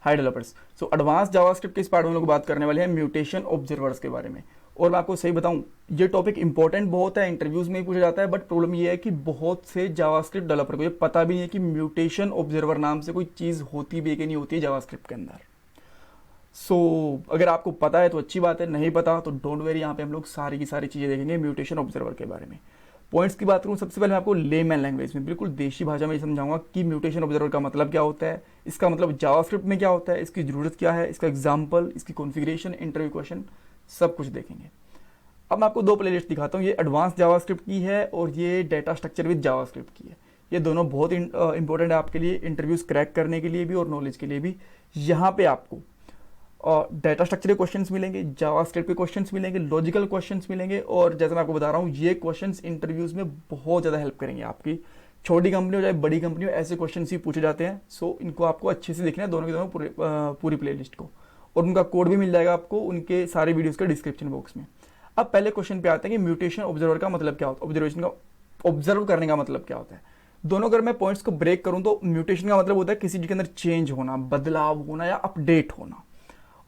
हाय developers. So advance JavaScript के इस part में हम लोग बात करने वाले हैं म्यूटेशन ऑब्जर्वर्स के बारे में। और मैं आपको सही बताऊं, ये टॉपिक इंपॉर्टेंट बहुत है, इंटरव्यूज में ही पूछा जाता है, बट प्रॉब्लम ये है कि बहुत से जावास्क्रिप्ट डेवलपर को ये पता भी नहीं है कि म्यूटेशन ऑब्जर्वर नाम से कोई चीज़ होती भी है कि नहीं होती है जावास्क्रिप्ट के अंदर। अगर आपको पता है तो अच्छी बात है, नहीं पता तो डोंट वेरी, यहाँ पे हम लोग सारी की सारी चीज़ें देखेंगे म्यूटेशन ऑब्जर्वर के बारे में। पॉइंट्स की बात करूँ, सबसे पहले मैं आपको लेमैन लैंग्वेज में बिल्कुल देशी भाषा में समझाऊंगा कि म्यूटेशन ऑब्जर्वर का मतलब क्या होता है, इसका मतलब जावास्क्रिप्ट में क्या होता है, इसकी ज़रूरत क्या है, इसका एग्जाम्पल, इसकी कॉन्फ़िगरेशन, इंटरव्यू क्वेश्चन, सब कुछ देखेंगे। अब मैं आपको दो प्लेलिस्ट दिखाता हूँ, ये एडवांस जावास्क्रिप्ट की है और ये डेटा स्ट्रक्चर विद जावास्क्रिप्ट की है। ये दोनों बहुत इंपॉर्टेंट है आपके लिए, इंटरव्यूज क्रैक करने के लिए भी और नॉलेज के लिए भी। यहाँ पे आपको और डेटा स्ट्रक्चर के क्वेश्चंस मिलेंगे, जावास्क्रिप्ट के क्वेश्चंस मिलेंगे, लॉजिकल क्वेश्चंस मिलेंगे, और जैसे मैं आपको बता रहा हूँ ये क्वेश्चंस इंटरव्यूज में बहुत ज़्यादा हेल्प करेंगे आपकी। छोटी कंपनी हो चाहे बड़ी कंपनी हो, ऐसे क्वेश्चन ही पूछे जाते हैं। सो इनको आपको अच्छे से देखना है, दोनों के दोनों पूरी प्लेलिस्ट को, और उनका कोड भी मिल जाएगा आपको उनके सारे वीडियोज़ के डिस्क्रिप्शन बॉक्स में। अब पहले क्वेश्चन पे आते हैं कि म्यूटेशन ऑब्जर्वर का मतलब क्या होता है, ऑब्जर्वेशन का ऑब्जर्व करने का मतलब क्या होता है। दोनों अगर मैं पॉइंट्स को ब्रेक करूं तो म्यूटेशन का मतलब होता है किसी चीज़ के अंदर चेंज होना, बदलाव होना या अपडेट होना,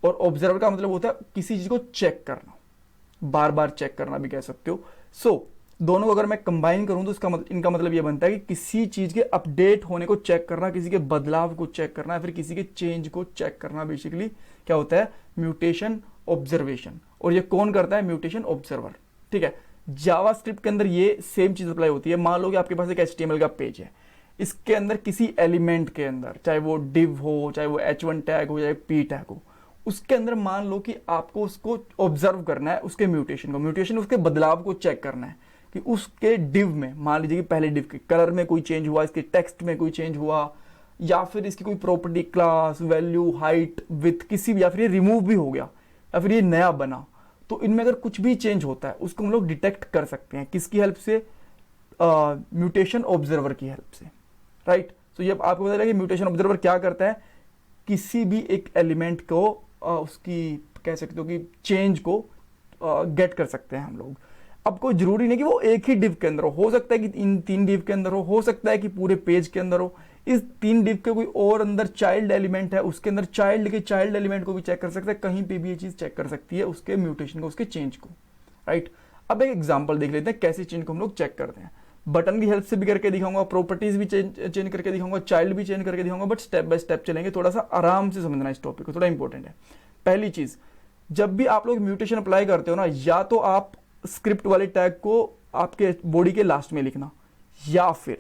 और ऑब्जर्वर का मतलब होता है किसी चीज को चेक करना, बार बार चेक करना भी कह सकते हो। दोनों को अगर मैं कंबाइन करूं तो इनका मतलब ये बनता है कि किसी चीज के अपडेट होने को चेक करना, किसी के बदलाव को चेक करना, फिर किसी के चेंज को चेक करना, बेसिकली क्या होता है म्यूटेशन ऑब्जर्वेशन। और ये कौन करता है? Mutation observer. ठीक है, जावास्क्रिप्ट के अंदर ये सेम चीज अप्लाई होती है। मान लो कि आपके पास एक HTML का पेज है, इसके अंदर किसी एलिमेंट के अंदर, चाहे वो डिव हो, चाहे वो H1 टैग हो, चाहे P टैग हो, उसके अंदर मान लो कि आपको उसको ऑब्जर्व करना है, उसके म्यूटेशन उसके बदलाव को चेक करना है कि उसके डिव में, मान लीजिए कि पहले डिव के कलर में कोई चेंज हुआ, इसके टेक्स्ट में कोई चेंज हुआ, या फिर इसकी कोई property, class, value, height, with, किसी भी, या फिर ये रिमूव भी हो गया, या फिर ये नया बना, तो इनमें अगर कुछ भी चेंज होता है उसको हम लोग डिटेक्ट कर सकते हैं। किसकी हेल्प से? म्यूटेशन ऑब्जर्वर की हेल्प से, राइट। तो ये आपको पता चला कि म्यूटेशन ऑब्जर्वर क्या करता है, किसी भी एक एलिमेंट को उसकी कह सकते हो कि चेंज को गेट कर सकते हैं हम लोग। अब कोई जरूरी नहीं कि वो एक ही डिव के अंदर हो सकता है कि इन 3 डिव के अंदर हो सकता है कि पूरे पेज के अंदर हो। इस 3 डिव के कोई और अंदर चाइल्ड एलिमेंट है, उसके अंदर चाइल्ड के चाइल्ड एलिमेंट को भी चेक कर सकता है, कहीं पे भी ये चीज चेक कर सकती है उसके म्यूटेशन को, उसके चेंज को, राइट। अब एक एग्जाम्पल देख लेते हैं कैसे चेंज को हम लोग चेक करते हैं। बटन की हेल्प से भी करके दिखाऊंगा, प्रॉपर्टीज भी चेंज करके दिखाऊंगा, चाइल्ड भी चेंज करके दिखाऊंगा, बट स्टेप बाय स्टेप चलेंगे, थोड़ा सा आराम से समझना इस टॉपिक को, थोड़ा इंपॉर्टेंट है। पहली चीज, जब भी आप लोग म्यूटेशन अप्लाई करते हो ना, या तो आप स्क्रिप्ट वाले टैग को आपके बॉडी के लास्ट में लिखना, या फिर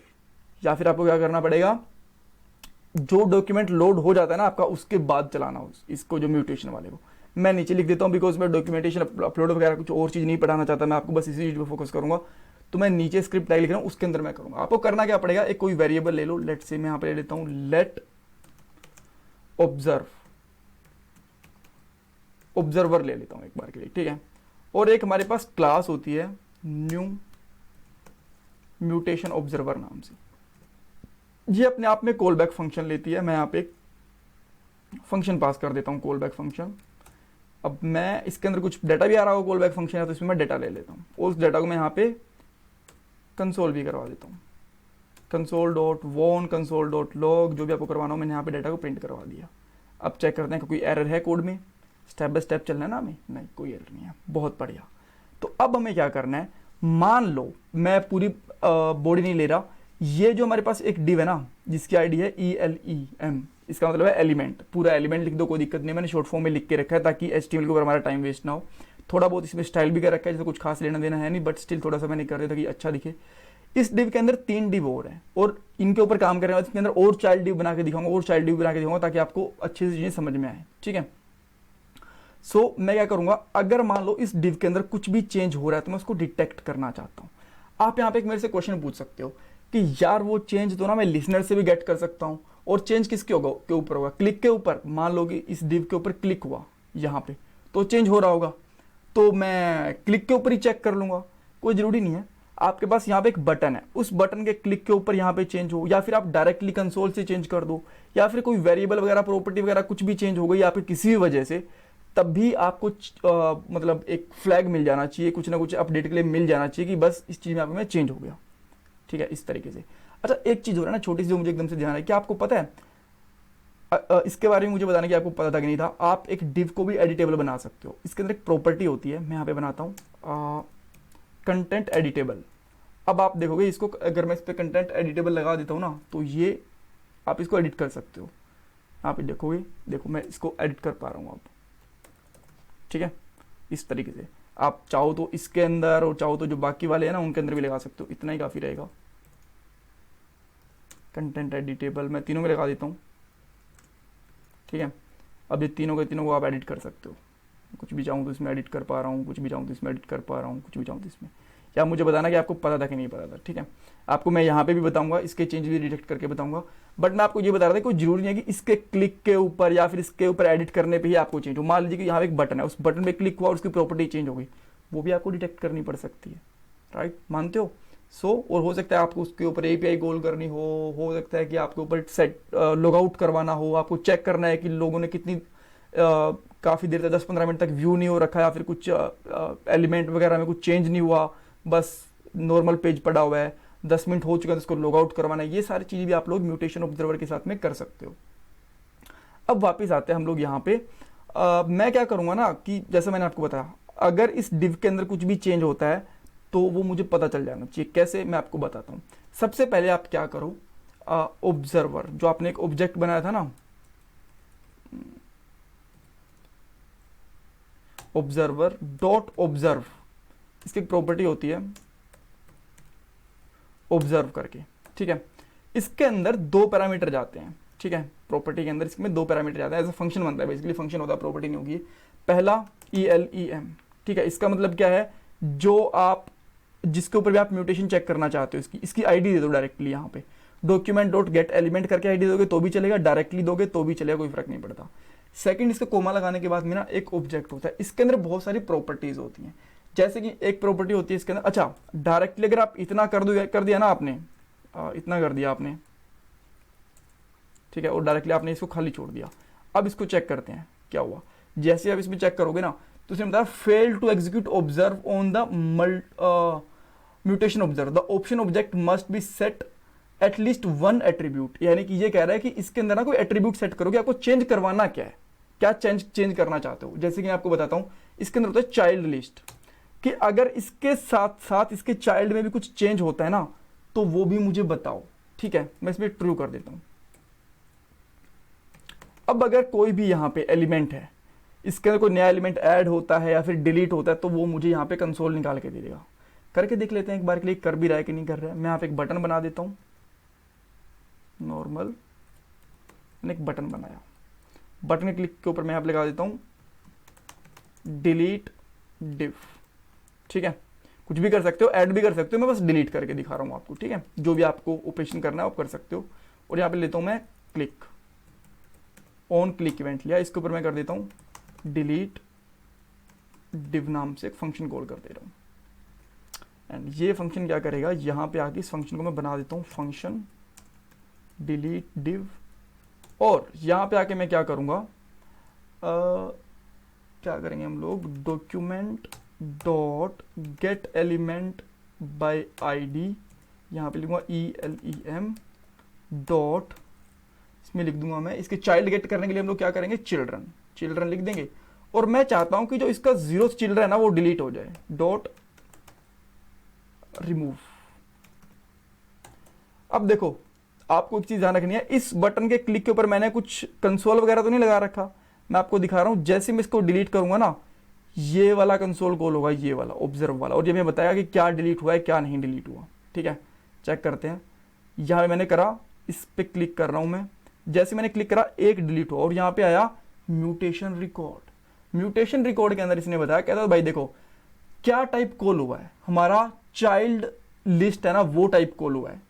आपको क्या करना पड़ेगा, जो डॉक्यूमेंट लोड हो जाता है ना आपका, उसके बाद चलाना इसको, जो म्यूटेशन वाले को। मैं नीचे लिख देता हूं, बिकॉज मैं डॉक्यूमेंटेशन अपलोड वगैरह कुछ और चीज नहीं पढ़ाना चाहता, मैं आपको बस इसी चीज पर फोकस करूंगा। तो मैं नीचे स्क्रिप्ट टैग लिख रहा हूं, उसके अंदर मैं करूंगा। आपको करना क्या पड़ेगा, एक कोई वेरिएबल ले लो, लेट से मैं यहां पे ले लेता हूं लेट ऑब्जर्वर ले लेता हूं एक बार के लिए, ठीक है। और एक हमारे पास क्लास होती है न्यू म्यूटेशन ऑब्जर्वर नाम से, ये अपने आप में कॉल बैक फंक्शन लेती है। मैं यहाँ पे एक फंक्शन पास कर देता हूँ, कॉल बैक फंक्शन। अब मैं इसके अंदर कुछ डाटा भी आ रहा होगा कॉल बैक फंक्शन है, तो इसमें मैं डाटा ले लेता हूँ, और उस डाटा को मैं यहाँ पे कंसोल भी करवा देता हूँ, console.won, console.log, जो भी आपको करवाना हो, मैंने यहाँ पे डाटा को प्रिंट करवा दिया। अब चेक करते हैं कि कोई एरर है कोड में, स्टेप बाय स्टेप चलना है ना हमें, नहीं कोई एरर नहीं है, बहुत बढ़िया। तो अब हमें क्या करना है, मान लो मैं पूरी बॉडी नहीं ले रहा, ये जो हमारे पास एक डिव है ना, जिसकी आईडी है ELEM, इसका मतलब है एलिमेंट, पूरा एलिमेंट लिख दो, कोई दिक्कत नहीं, मैंने शॉर्ट फॉर्म में लिख के रखा है ताकि HTML के ऊपर हमारा टाइम वेस्ट ना हो। थोड़ा बहुत इसमें स्टाइल भी कर रखा है, जैसे कुछ खास लेना देना है नहीं, बट स्टिल थोड़ा सा मैंने कर दिया था कि अच्छा दिखे। इस डिव के अंदर 3 डिव और हैं, और इनके ऊपर काम करने वाले, इसके अंदर और चाइल्ड डिव बना के दिखाऊंगा, और चाइल्ड डिव बना के दिखाऊंगा, ताकि आपको अच्छे से चीजें समझ में आए, ठीक है। मैं क्या करूंगा, अगर मान लो इस डिव के अंदर कुछ भी चेंज हो रहा है तो मैं उसको डिटेक्ट करना चाहता हूं। आप यहाँ पे एक मेरे से क्वेश्चन पूछ सकते हो कि यार वो चेंज तो ना मैं लिसनर से भी गेट कर सकता हूँ, और चेंज किसके होगा, के ऊपर होगा, क्लिक के ऊपर। मान लो कि इस डिव के ऊपर क्लिक हुआ यहाँ पे, तो चेंज हो रहा होगा, तो मैं क्लिक के ऊपर ही चेक कर लूंगा, कोई जरूरी नहीं है। आपके पास यहाँ पे एक बटन है, उस बटन के क्लिक के ऊपर यहाँ पे चेंज हो, या फिर आप डायरेक्टली कंसोल से चेंज कर दो, या फिर कोई वेरिएबल वगैरह, प्रॉपर्टी वगैरह कुछ भी चेंज हो गई या फिर किसी भी वजह से, तब भी आपको मतलब एक फ्लैग मिल जाना चाहिए, कुछ ना कुछ अपडेट के लिए मिल जाना चाहिए कि बस इस चीज में आपको में चेंज हो गया, ठीक है, इस तरीके से। अच्छा, एक चीज हो रहा है ना छोटी सी, जो मुझे एकदम से ध्यान है, कि आपको पता है इसके बारे में मुझे बताना कि आपको पता था कि नहीं था, आप एक डिव को भी एडिटेबल बना सकते हो। इसके अंदर एक प्रॉपर्टी होती है, मैं यहाँ पे बनाता हूँ कंटेंट एडिटेबल। अब आप देखोगे इसको, अगर मैं इस पर कंटेंट एडिटेबल लगा देता हूँ ना, तो ये आप इसको एडिट कर सकते हो। यहाँ पे देखोगे, देखो मैं इसको एडिट कर पा रहा हूँ अब, ठीक है। इस तरीके से आप चाहो तो इसके अंदर और चाहो तो जो बाकी वाले हैं ना उनके अंदर भी लगा सकते हो, इतना ही काफ़ी रहेगा। कंटेंट एडिटेबल मैं तीनों में लगा देता हूँ, ठीक है। अब ये तीनों के तीनों को आप एडिट कर सकते हो, कुछ भी चाहूँ तो इसमें एडिट कर पा रहा हूँ, कुछ भी चाहूँ तो इसमें एडिट कर पा रहा हूँ, कुछ भी चाहूँ तो इसमें। या मुझे बताना कि आपको पता था कि नहीं पता था, ठीक है। आपको मैं यहाँ पे भी बताऊंगा, इसके चेंज भी डिटेक्ट करके बताऊंगा, बट मैं आपको ये बता रहा था कोई जरूरी नहीं है कि इसके क्लिक के ऊपर या फिर इसके ऊपर एडिट करने पे ही आपको चेंज हो। मान लीजिए कि यहाँ एक बटन है, उस बटन पे क्लिक हुआ और उसकी प्रॉपर्टी चेंज हो गई, वो भी आपको डिटेक्ट करनी पड़ सकती है, राइट, मानते हो। और हो सकता है आपको उसके ऊपर एपीआई कॉल करनी हो सकता है कि आपके ऊपर सेट लॉग आउट करवाना हो, आपको चेक करना है कि लोगों ने कितनी काफ़ी देर तक 10-15 मिनट तक व्यू नहीं हो रखा, या फिर कुछ एलिमेंट वगैरह में कुछ चेंज नहीं हुआ, बस नॉर्मल पेज पड़ा हुआ है, 10 मिनट हो चुका है तो उसको लॉग आउट करवाना है। ये सारी चीज़ें भी आप लोग म्यूटेशन ऑब्जर्वर के साथ में कर सकते हो। अब वापस आते हैं हम लोग यहाँ पे, मैं क्या करूँगा ना कि जैसे मैंने आपको बताया, अगर इस डिव के अंदर कुछ भी चेंज होता है तो वो मुझे पता चल जाना चाहिए। कैसे, मैं आपको बताता हूँ। सबसे पहले आप क्या करो, ऑब्जर्वर जो आपने एक ऑब्जेक्ट बनाया था ना, ऑब्जर्वर डॉट ऑब्जर्व, इसकी प्रॉपर्टी होती है ऑब्जर्व करके, ठीक है। इसके अंदर 2 पैरामीटर जाते हैं, ठीक है। प्रॉपर्टी के अंदर इसमें 2 पैरामीटर जाते हैं, ऐसा फंक्शन बनता है, बेसिकली फंक्शन होता है, प्रॉपर्टी नहीं होगी। पहला ELEM, ठीक है। इसका मतलब क्या है, जो आप जिसके ऊपर भी आप म्यूटेशन चेक करना चाहते हो इसकी आईडी दे दो डायरेक्टली। यहाँ पे डॉक्यूमेंट डॉट गेट एलिमेंट करके आईडी दोगे तो भी चलेगा, डायरेक्टली दोगे तो भी चलेगा, कोई फर्क नहीं पड़ता। सेकंड, इसका कोमा लगाने के बाद में ना एक ऑब्जेक्ट होता है, इसके अंदर बहुत सारी प्रॉपर्टीज होती हैं। जैसे कि एक प्रॉपर्टी होती है इसके अंदर, अच्छा डायरेक्टली अगर आप इतना कर दिया ना आपने, इतना कर दिया आपने, ठीक है, और डायरेक्टली आपने इसको खाली छोड़ दिया। अब इसको चेक करते हैं क्या हुआ। जैसे आप इसमें चेक करोगे ना, तो इसमें बताया fail to execute observe on the mutation observe, the option object must be set at least 1 attribute. यानी कि ये कह रहा है कि इसके अंदर ना कोई एट्रीब्यूट सेट करोगे, आपको चेंज करवाना क्या है, क्या चेंज करना चाहते हो। जैसे कि मैं आपको बताता हूं, इसके अंदर होता है चाइल्ड लिस्ट, कि अगर इसके साथ साथ इसके चाइल्ड में भी कुछ चेंज होता है ना, तो वो भी मुझे बताओ, ठीक है। मैं इसमें ट्रू कर देता हूं। अब अगर कोई भी यहाँ पे एलिमेंट है, इसके अंदर कोई नया एलिमेंट ऐड होता है या फिर डिलीट होता है, तो वो मुझे यहाँ पे कंसोल निकाल के दे देगा। करके देख लेते हैं एक बार के लिए, कर भी रहा है कि नहीं कर रहा है। मैं यहाँ पे एक बटन बना देता हूँ, नॉर्मल एक बटन बनाया, बटन क्लिक के ऊपर मैं यहाँ पे लगा देता हूँ डिलीट डिव, ठीक है। कुछ भी कर सकते हो, ऐड भी कर सकते हो, मैं बस डिलीट करके दिखा रहा हूँ आपको, ठीक है। जो भी आपको ऑपरेशन करना है आप कर सकते हो। और यहाँ पे लेता हूँ मैं क्लिक, ऑन क्लिक इवेंट लिया, इसके ऊपर मैं कर देता हूँ डिलीट डिव नाम से एक फंक्शन कॉल कर दे रहा हूँ। एंड ये फंक्शन क्या करेगा, यहाँ पे आके इस फंक्शन को मैं बना देता हूँ फंक्शन डिलीट डिव, और यहाँ पे आके मैं क्या करूँगा, क्या करेंगे हम लोग, document dot gate element by ID, यहाँ पे लिखूंगा ELEM डॉट, इसमें लिख दूंगा मैं, इसके चाइल्ड गेट करने के लिए हम लोग क्या करेंगे, चिल्ड्रन लिख देंगे। और मैं चाहता हूं कि जो इसका 0 चिल्ड्रन है ना वो डिलीट हो जाए, डॉट रिमूव। अब देखो, आपको एक चीज ध्यान रखनी है, इस बटन के क्लिक के ऊपर मैंने कुछ कंसोल वगैरह तो नहीं लगा रखा। मैं आपको दिखा रहा हूं, जैसे मैं इसको डिलीट करूंगा ना, ये वाला कंसोल कॉल होगा, ये वाला ऑब्जर्व वाला, और ये मैं बताया कि क्या डिलीट हुआ है क्या नहीं डिलीट हुआ, ठीक है। चेक करते हैं, यहाँ मैंने करा, इस पे क्लिक कर रहा हूं मैं, जैसे मैंने क्लिक करा एक डिलीट हुआ, और यहाँ पे आया म्यूटेशन रिकॉर्ड। म्यूटेशन रिकॉर्ड के अंदर इसने बताया, कहता भाई देखो क्या टाइप कॉल हुआ है, हमारा चाइल्ड लिस्ट है ना वो टाइप कॉल हुआ है,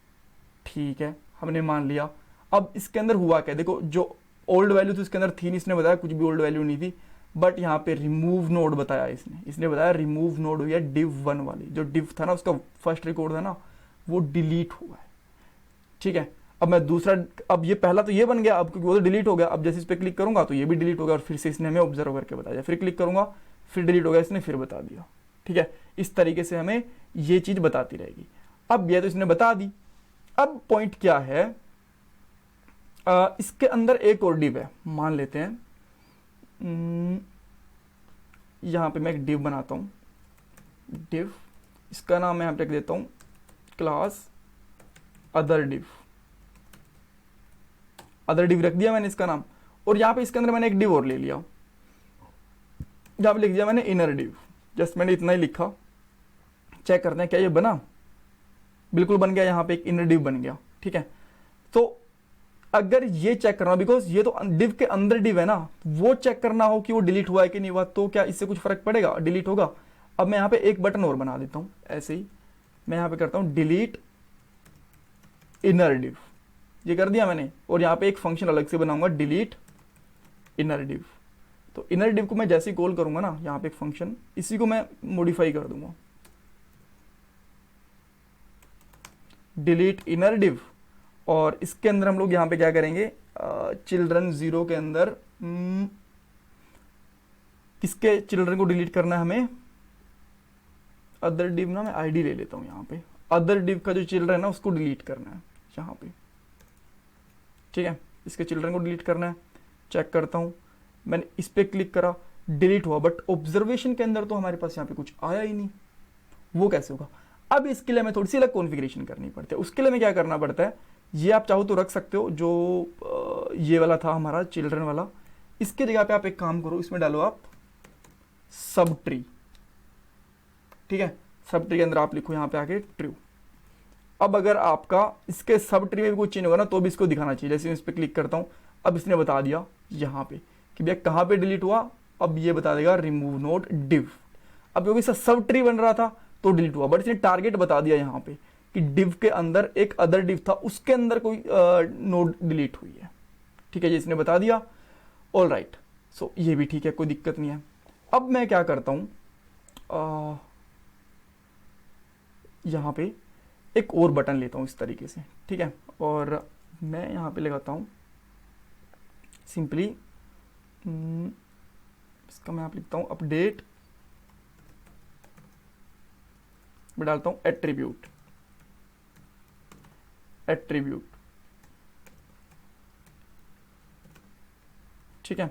ठीक है, हमने मान लिया। अब इसके अंदर हुआ क्या, देखो जो ओल्ड वैल्यू थी इसके अंदर थी नहीं, इसने बताया कुछ भी ओल्ड वैल्यू नहीं थी, बट यहाँ पे रिमूव नोड बताया इसने बताया रिमूव नोड हुई है div 1 वाली, जो div था ना उसका फर्स्ट रिकॉर्ड था ना वो डिलीट हुआ है, ठीक है। अब मैं दूसरा, अब ये पहला तो ये बन गया, अब क्योंकि वो तो डिलीट हो गया, अब जैसे इस पर क्लिक करूंगा तो ये भी डिलीट हो गया, और फिर से इसने हमें ऑब्जर्व करके बताया, फिर क्लिक करूंगा फिर डिलीट हो गया, इसने फिर बता दिया, ठीक है। इस तरीके से हमें ये चीज बताती रहेगी। अब ये तो इसने बता दी, अब पॉइंट क्या है, इसके अंदर एक और डिव है, मान लेते हैं यहाँ पे मैं एक डिव बनाता हूँ, डिव, इसका नाम मैं यहाँ पे रख देता हूँ class other div. Other div रख दिया मैंने इसका नाम, और यहाँ पे इसके अंदर मैंने एक डिव और ले लिया, यहाँ पे लिख दिया मैंने इनर डिव। जस्ट मैंने इतना ही लिखा, चेक करते हैं क्या ये बना, बिल्कुल बन गया, यहाँ पे एक इनर डिव बन गया। ठीक है, तो अगर ये चेक करना, बिकॉज ये तो डिव के अंदर डिव है ना, वो चेक करना हो कि वो डिलीट हुआ है कि नहीं हुआ, तो क्या इससे कुछ फर्क पड़ेगा, डिलीट होगा। अब मैं यहाँ पे एक बटन और बना देता हूँ, ऐसे ही मैं यहाँ पे करता हूँ डिलीट इनर डिव, ये कर दिया मैंने, और यहाँ पे एक फंक्शन अलग से बनाऊंगा डिलीट इनर डिव। तो इनर डिव को मैं जैसे ही कॉल करूंगा ना, यहाँ पे एक फंक्शन, इसी को मैं मॉडिफाई कर दूंगा, डिलीट इनर डिव, और इसके अंदर हम लोग यहाँ पे क्या करेंगे, चिल्ड्रन 0 के अंदर किसके चिल्ड्रन को डिलीट करना है हमें, अदर डिव ना, मैं आईडी ले लेता हूँ यहाँ पे, अदर डिव का जो चिल्ड्रन है ना उसको डिलीट करना है यहाँ पे। ठीक है, इसके चिल्ड्रन को डिलीट करना है। चेक करता हूँ, मैंने इस पर क्लिक करा, डिलीट हुआ, बट ऑब्जर्वेशन के अंदर तो हमारे पास यहाँ पे कुछ आया ही नहीं, वो कैसे होगा। अब इसके लिए हमें थोड़ी सी अलग कॉन्फ़िगरेशन करनी पड़ती है। उसके लिए हमें क्या करना पड़ता है, ये आप चाहो तो रख सकते हो, जो ये वाला था हमारा चिल्ड्रन वाला, इसके जगह पे आप एक काम करो, इसमें डालो आप सब ट्री। ठीक है, सब ट्री के अंदर आप लिखो यहाँ पे आके ट्रू। अब अगर आपका इसके सब ट्री में भी कुछ चेंज होगा ना, तो भी इसको दिखाना चाहिए। जैसे मैं इस पर क्लिक करता हूँ, अब इसने बता दिया यहाँ पे कि भैया कहाँ पे डिलीट हुआ, अब ये बता देगा रिमूव नोड डिव। अब क्योंकि सब ट्री बन रहा था तो डिलीट हुआ, बट इसने टारगेट बता दिया यहाँ पे कि डिव के अंदर एक अदर डिव था, उसके अंदर कोई नोड डिलीट हुई है। ठीक है, ये इसने बता दिया, ऑल राइट, सो ये भी ठीक है, कोई दिक्कत नहीं है। अब मैं क्या करता हूँ, यहाँ पे एक और बटन लेता हूँ इस तरीके से। ठीक है, और मैं यहाँ पे लगाता हूँ सिंपली, इसका मैं यहाँ पे लिखता हूँ अपडेट, मैं डालता हूँ एट्रीब्यूट, एट्रीब्यूट। ठीक है,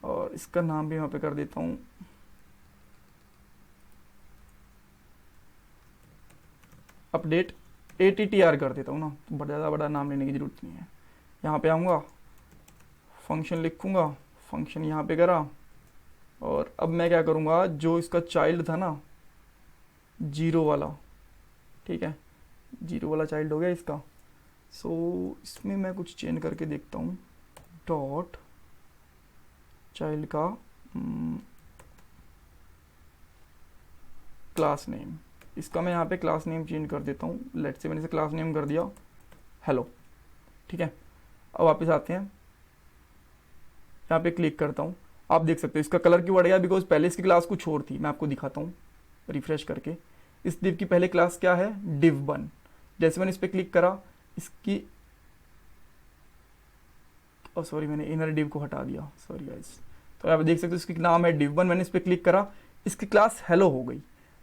और इसका नाम भी यहाँ पे कर देता हूँ अपडेट ATTR कर देता हूँ ना, तो ज़्यादा बड़ा नाम लेने की ज़रूरत नहीं है। यहाँ पे आऊँगा, फंक्शन लिखूँगा, फंक्शन यहाँ पे करा, और अब मैं क्या करूँगा, जो इसका चाइल्ड था ना 0 वाला, ठीक है 0 वाला चाइल्ड हो गया इसका, सो इसमें मैं कुछ चेंज करके देखता हूँ, डॉट चाइल्ड का क्लास नेम, इसका मैं यहाँ पे क्लास नेम चेंज कर देता हूँ। लेट्स से मैंने इसे क्लास नेम कर दिया हेलो। ठीक है, अब वापस आते हैं, यहाँ पे क्लिक करता हूँ, आप देख सकते हो इसका कलर क्यों बढ़ गया, बिकॉज पहले इसकी क्लास कुछ और थी। मैं आपको दिखाता हूँ रिफ्रेश करके, इस डिव की पहले क्लास क्या है, div1। जैसे मैंने इस पर क्लिक करा, इसकी सॉरी मैंने इनर डिव को हटा दिया, सॉरी गाइस। तो आप देख सकते हो इसकी नाम है div1, मैंने इस पर क्लिक करा, इसकी क्लास हेलो हो गई।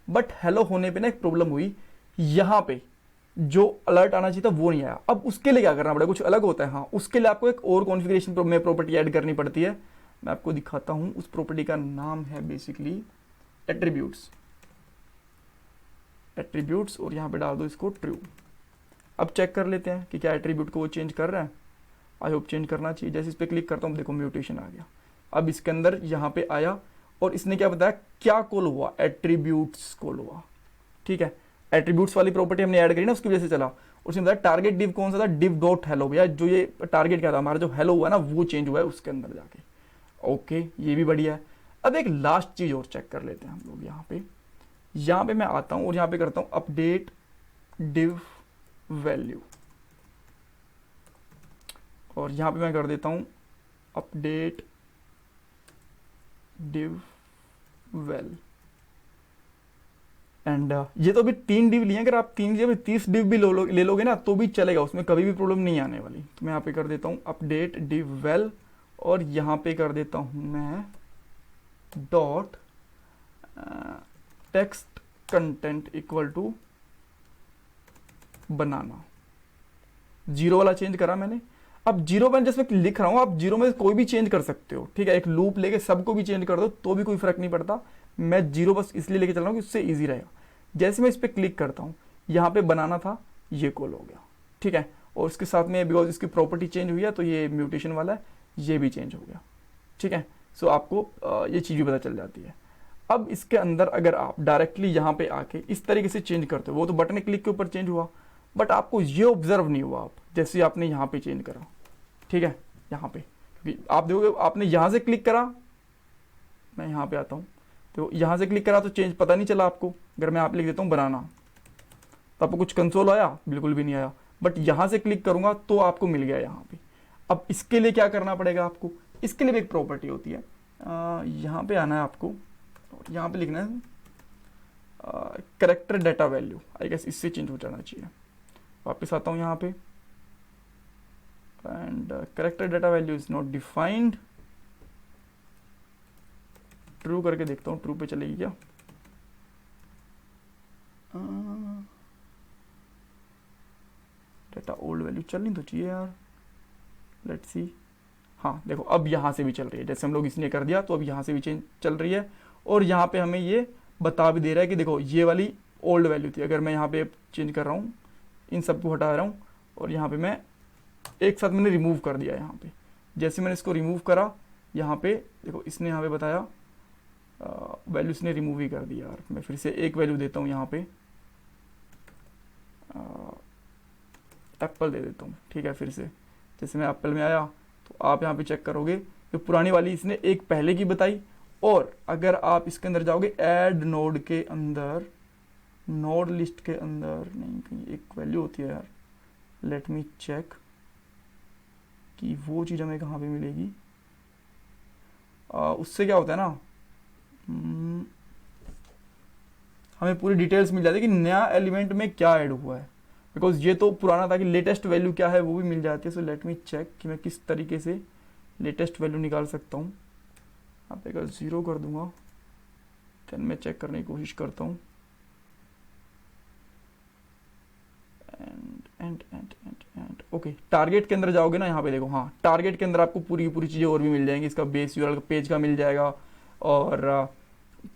बट हेलो होने पे ना एक प्रॉब्लम हुई, यहाँ पे जो अलर्ट आना चाहिए था वो नहीं आया। अब उसके लिए क्या करना पड़ेगा, कुछ अलग होता है। हाँ, उसके लिए आपको एक और कॉन्फ़िगरेशन में प्रॉपर्टी ऐड करनी पड़ती है। मैं आपको दिखाता हूँ, उस प्रॉपर्टी का नाम है बेसिकली एट्रीब्यूट्स, एट्रीब्यूट्स, और यहाँ पे डाल दो इसको ट्रू। अब चेक कर लेते हैं कि क्या एट्रीब्यूट को वो चेंज कर रहा है। आई होप चेंज करना चाहिए। जैसे इस पर क्लिक करता हूँ, देखो म्यूटेशन आ गया। अब इसके अंदर यहाँ पे आया, और इसने क्या बताया, क्या कॉल हुआ, एट्रीब्यूट्स कॉल हुआ। ठीक है, एट्रीब्यूट्स वाली प्रॉपर्टी हमने ऐड करी ना, उसकी वजह से चला। उसने बताया टारगेट डिव कौन सा था, डिव डॉट हेलो। भैया जो ये टारगेट क्या था हमारा, जो हेलो हुआ ना वो चेंज हुआ है उसके अंदर जाके। ओके, ये भी बढ़िया है। अब एक लास्ट चीज और चेक कर लेते हैं हम लोग। यहाँ पे मैं आता हूँ और यहाँ पे करता हूँ अपडेट डिव वैल्यू, और यहाँ पे मैं कर देता हूँ अपडेट डिव वेल। एंड ये तो अभी 3 डिव लिए, अगर आप 3 जब 30 डिव भी ले लोगे ना तो भी चलेगा, उसमें कभी भी प्रॉब्लम नहीं आने वाली। तो मैं यहाँ पे कर देता हूँ अपडेट डिव वेल, और यहाँ पे कर देता हूँ मैं dot text content equal to banana. 0 वाला चेंज करा मैंने। अब जीरो में जैसे मैं लिख रहा हूँ, आप जीरो में कोई भी चेंज कर सकते हो, ठीक है, एक लूप लेके सबको भी चेंज कर दो तो भी कोई फर्क नहीं पड़ता। मैं जीरो बस इसलिए लेके चल रहा हूँ कि उससे ईजी रहेगा। जैसे मैं इस पर क्लिक करता हूँ, यहाँ पे बनाना था, ये कॉल हो गया, ठीक है। और उसके साथ में बिकॉज इसकी प्रॉपर्टी चेंज हुई है तो ये म्यूटेशन वाला है, ये भी चेंज हो गया, ठीक है। सो आपको ये चीज़ भी पता चल जाती है। अब इसके अंदर अगर आप डायरेक्टली यहाँ पे आके इस तरीके से चेंज करते हो, वो तो बटन क्लिक के ऊपर चेंज हुआ, बट आपको ये ऑब्जर्व नहीं हुआ आप जैसे आपने यहाँ पे चेंज करा, ठीक है। यहाँ पे क्योंकि आप देखोगे आपने यहाँ से क्लिक करा, मैं यहाँ पे आता हूँ तो यहाँ से क्लिक करा तो चेंज पता नहीं चला आपको। अगर मैं यहाँ पे लिख देता हूँ बनाना, तो आपको कुछ कंसोल आया? बिल्कुल भी नहीं आया। बट यहाँ से क्लिक करूंगा तो आपको मिल गया यहाँ पे। अब इसके लिए क्या करना पड़ेगा आपको? इसके लिए भी एक प्रॉपर्टी होती है, यहाँ पे आना है आपको और यहाँ पे लिखना है character data value, I guess इससे चेंज हो जाना चाहिए। वापस आता हूँ यहाँ पे and character data value is not defined, true करके देखता हूँ ट्रू पे चलेगी क्या। डाटा ओल्ड वैल्यू चलनी तो चाहिए यार, लेट्स सी। हाँ देखो अब यहाँ से भी चल रही है, जैसे हम लोग इसने कर दिया तो अब यहाँ से भी चेंज चल रही है। और यहाँ पे हमें ये बता भी दे रहा है कि देखो ये वाली ओल्ड वैल्यू थी। अगर मैं यहाँ पे चेंज कर रहा हूँ, इन सबको हटा रहा हूँ और यहाँ पे मैं एक साथ मैंने रिमूव कर दिया। यहाँ पे जैसे मैंने इसको रिमूव करा, यहाँ पे देखो इसने यहाँ पे बताया वैल्यू इसने रिमूव ही कर दिया यार। मैं फिर से एक वैल्यू देता हूँ, यहाँ पे एप्पल दे देता हूँ, ठीक है। फिर से जैसे मैं एप्पल में आया तो आप यहाँ पे चेक करोगे कि पुरानी वाली इसने एक पहले की बताई। और अगर आप इसके अंदर जाओगे ऐड नोड के अंदर, नोड लिस्ट के अंदर नहीं कहीं एक वैल्यू होती है यार, लेट मी चेक कि वो चीज़ हमें कहाँ पे मिलेगी। उससे क्या होता है ना, हमें पूरी डिटेल्स मिल जाती है कि नया एलिमेंट में क्या ऐड हुआ है। बिकॉज ये तो पुराना था कि लेटेस्ट वैल्यू क्या है वो भी मिल जाती है। सो लेट मी चेक कि मैं किस तरीके से लेटेस्ट वैल्यू निकाल सकता हूँ। आप अगर 0 कर दूंगा देन मैं चेक करने की कोशिश करता हूँ। एंड ओके, टारगेट के अंदर जाओगे ना, यहाँ पे देखो, हाँ टारगेट के अंदर आपको पूरी पूरी चीज़ें और भी मिल जाएंगी। इसका बेस यूआरएल पेज का मिल जाएगा और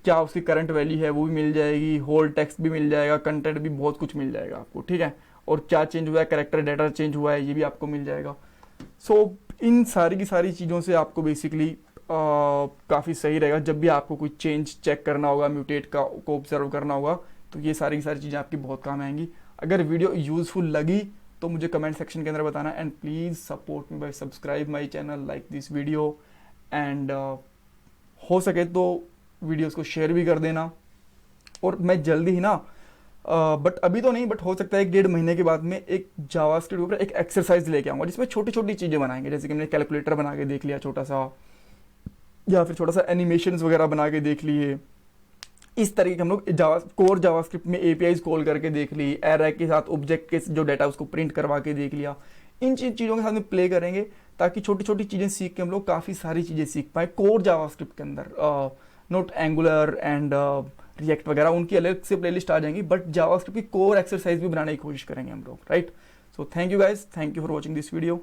क्या उसकी करंट वैल्यू है वो भी मिल जाएगी, होल टेक्स्ट भी मिल जाएगा, कंटेंट भी बहुत कुछ मिल जाएगा आपको, ठीक है। और क्या चेंज हुआ है, कैरेक्टर डाटा चेंज हुआ है, ये भी आपको मिल जाएगा। सो इन सारी की सारी चीज़ों से आपको बेसिकली काफ़ी सही रहेगा जब भी आपको कोई चेंज चेक करना होगा, म्यूटेट का को ऑब्जर्व करना होगा, तो ये सारी की सारी चीज़ें आपकी बहुत काम आएंगी। अगर वीडियो यूजफुल लगी तो मुझे कमेंट सेक्शन के अंदर बताना and please support me by subscribe my channel, like this video and हो सके तो वीडियोस को शेयर भी कर देना। और मैं जल्दी ही ना बट अभी तो नहीं, बट हो सकता है 1-1.5 महीने के बाद में एक जावास्क्रिप्ट के ऊपर एक एक्सरसाइज लेके आऊँगा जिसमें छोटी छोटी चीज़ें बनाएंगे। जैसे कि मैंने कैलकुलेटर बना के देख लिया छोटा सा, या फिर छोटा सा एनिमेशंस वगैरह बना के देख लिए। इस तरीके के हम लोग कोर जावास्क्रिप्ट में एपीआईज कॉल करके देख ली, एरे के साथ ऑब्जेक्ट के जो डाटा उसको प्रिंट करवा के देख लिया। इन चीज़ों के साथ में प्ले करेंगे ताकि छोटी छोटी चीज़ें सीख के हम लोग काफ़ी सारी चीज़ें सीख पाए कोर जावास्क्रिप्ट के अंदर। नोट एंगुलर एंड रिएक्ट वगैरह उनकी अलग से प्लेलिस्ट आ जाएंगी, बट जावास्क्रिप्ट की कोर एक्सरसाइज भी बनाने की कोशिश करेंगे हम लोग, right. So thank you guys, thank you for watching this video.